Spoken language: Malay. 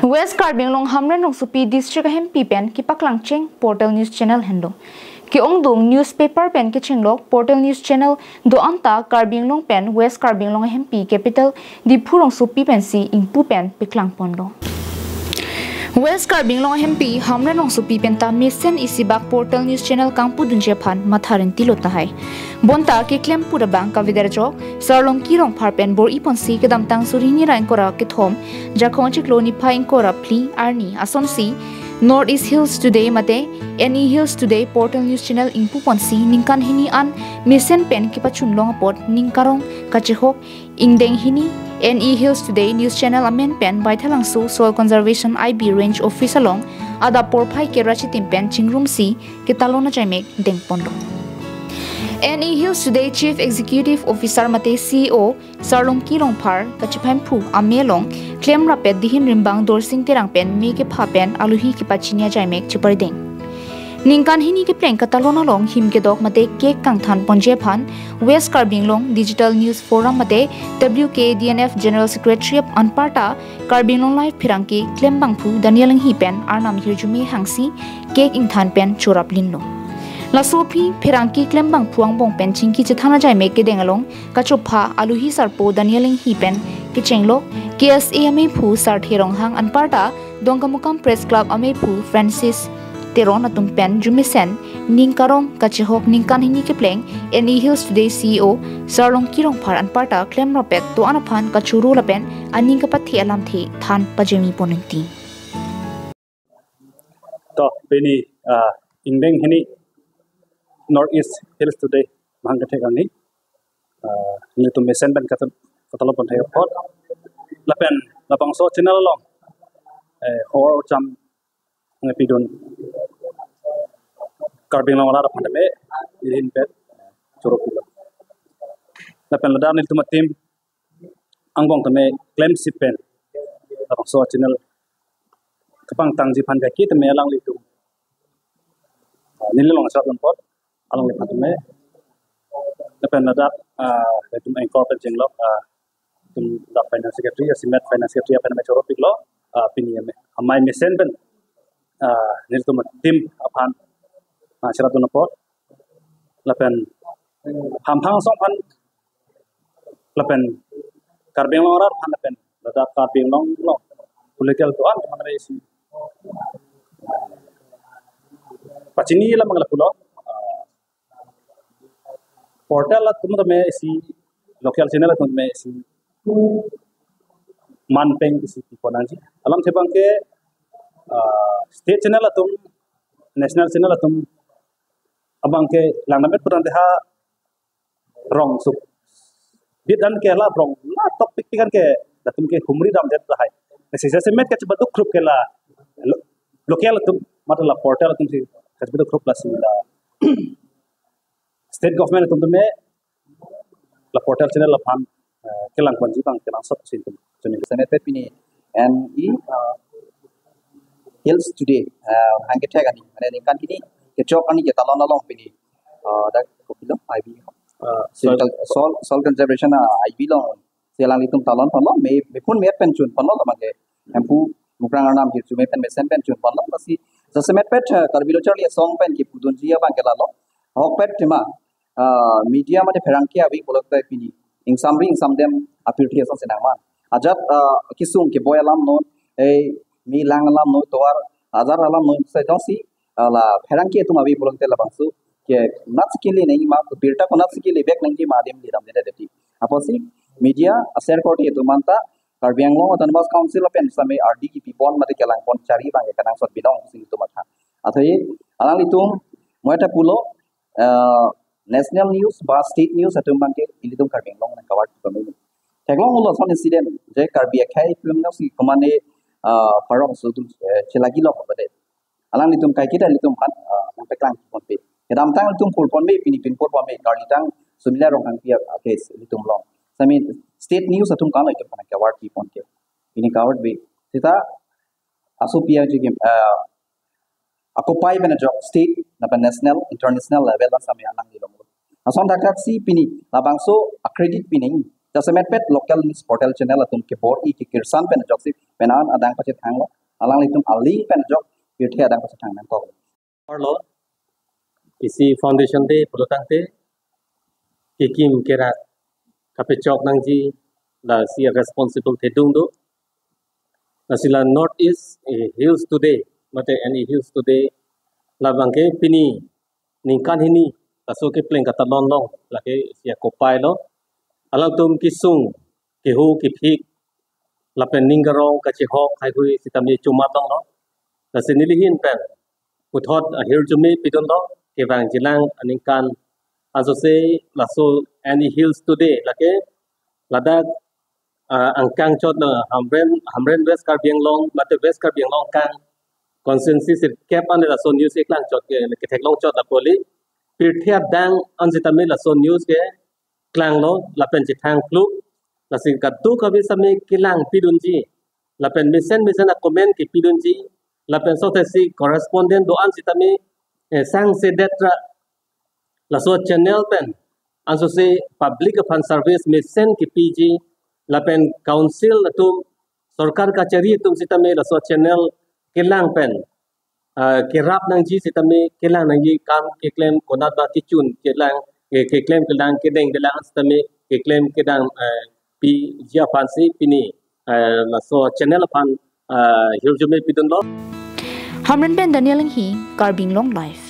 West Karbinglong Hamren Long Supi District MP pen ki paklang cheng Portal News Channel hendo. Ki ongdung newspaper pen ki chenglok Portal News Channel do anta Karbinglong pen West Karbinglong MP capital di phurong supi pen si ingpu pen piklang pondo. West Karbinglong MP Hamren Long Supi penta mission isibak Portal News Channel kangpu dunjephan matharin tilota hai. Bonta ke klem pura bang ka viderjo sarlong kirong parpen bor iponsi ke damtang surini rain kora ke thom jakhonchik loni phain kora pli arni asonsi Northeast Hills Today mate NE Hills Today Portal News Channel ingpu ponsi ningkan hini an mission pen ki pachun long pot ningkarong kachehok ingdeng hini NE Hills Today News Channel amen pen by thalangsu Soil Conservation IB Range Office along ada porphai ke rachitim pen chingrum si katalon chaimek deng pondo. NE Hills Today Chief Executive Officer mate CEO Sarlong Kirong Par kachiphaim phu amelong claim rapet dihin rimbang dorsing terang pen me ke pha pen aluhi ki pachinia jaimek chipar deng. Ningkan hini kepleng katalon along him ke dok mate cake kang than ponje phan West Karbinglong Digital News Forum mate WKDNF General Secretary Anparta Karbinglong Live Phirangki claim bangphu Daniel hi pen arnam hirjumi hangsi cake ing than pen chorap linlo. La sopi Phirangki claim bang phuang bong pen chingki chithana jai me ke dengalong kachopha aluhi sarpo Daniel hi pen ki chenglo KSA ame phu sar therong hang anparta dongkamukam Press Club ame phu Francis Teron atung pen jumisen ningkarong kachehok ningkan hini kepleng NE Hills Today CEO sarlong kirong phar anparta claim rapet to anaphan kachuru lapen aning kapathi alam thi than pajemi ponenti to beni indeng hini Northeast Hills Today mangkate kami ni tu mesen ben katalon pon thayap pot lapen lapang so channel long hor cham ngapidon Karbinglong lara pandame irin pet chorokula lapen ladar ni tu matim angbong tame claim sipen lapang so channel kapang tangji pan kaki tame alang litu nililong asat pot along lepas tu me, lepas nadak itu engkau penjenglok tum dak finance secretary, asimet finance secretary apa nama corot piklo, pini me, amai mesen ben, nil tu tim apan, syarat tu napot, lepas hampang song pan, lepas Karbinglong orang pan lepas nadak Karbinglong lo, political tuan mana isi, pacini lah mengelak pulau. Portal lah tuh me isi local channel lah tuh me isi manpeng isi ponanji alam sebang ke state channel lah tuh national channel lah tuh abang ke langgamet peran deha rong sup bit dan ke lah rong lah topik kan ke datum ke humri dam jet lah hai sisa semet ke coba tuh grup ke lah local tuh mata lah portal tuh sih coba tuh grup lah sih lah state government itu me la portal channel la pan kelang panji bang kelang sab sin tu jadi sana pet pini NE Hills Today hangke tag ani ane ningkan kini kecok ani katalon along pini da kopilo IB soil conservation IB long selang litum talon pon me pun me penchun pon lo mage empu mukrang nam hirju me pen mesen penchun pon lo basi semet pet karbilo charli song pen ki pudun jia bang kelalo hok pet tema media mane Phirangki abi bolak tai pini in some them appear here so senang man ajat kisung ke boy alam no mi lang alam no toar azar alam no se josi la Phirangki tu abi bolak tai labangsu ke nat skili nahi ma birta ko nat skili bek nangji madem di ram deti aposi media share ko ti tu manta Karbinglong autonomous council pen same RDP pon mate kelang pon cari bang kanang sot bidong sing tu matha athai alang itung moita pulo national news ba state news atum bangke ilitum Karbinglong na kawat kami teglong ulo son incident je karbi akai film no si komane parong sudul chelagi lo bade alang litum kai kita litum kan peklang pon pe kedam tang litum pul pon me pini pin pon pon me karli tang sumila rong hang pia case litum long sami state news atum kan itum kan kawat pi pon ke ini kawat be kita asu pia je occupy bena job state na national international level la same alang di long ason dakak si pini labangso accredit pining the semet pet local news portal channel atum ke bor i ki kirsan pen job si penan adang pachet hanglo alang litum ali pen jok pirthia dang pasatang nang ko Orlo isi foundation de pelutang te kikim kera kapechok nangji la si responsible te dung do la sila northeast hills today mate any hills today la bangke pini ningkan hini la so kepleng katalon long la ke sia kopai lo alang tum kisung kehu kipik la pen ningarong ka chihok khai hui sitami chumat long lo la senilihin pen puthot ahir jumi pidon lo ke bang jilang ningkan also say la so any hills today la ke ladak angkang chot na hamren west kar biang long mate west kar biang long kang consensus kep an la so news eklang chot ke thek long chot la poli pirthia dang anjitame la so news ke klang lo la pen chithang flu la sin ka tu ka bi same kilang pidunji la pen misen a comment ki pidunji la pen so si correspondent do anjitame sang se detra la so channel pen also say public fan service misen ki pg la pen council tum sarkar ka chari tum sitame la so channel kilang pen kirap nang ji sitame kilang nang ji kam ke claim konat ba kichun kilang ke claim kilang ke deng kilang sitame ke claim kedang pi jia fansi pini la so channel fan hirjume pidon lo Hamren Ben Daniel hi Karbing Long Life.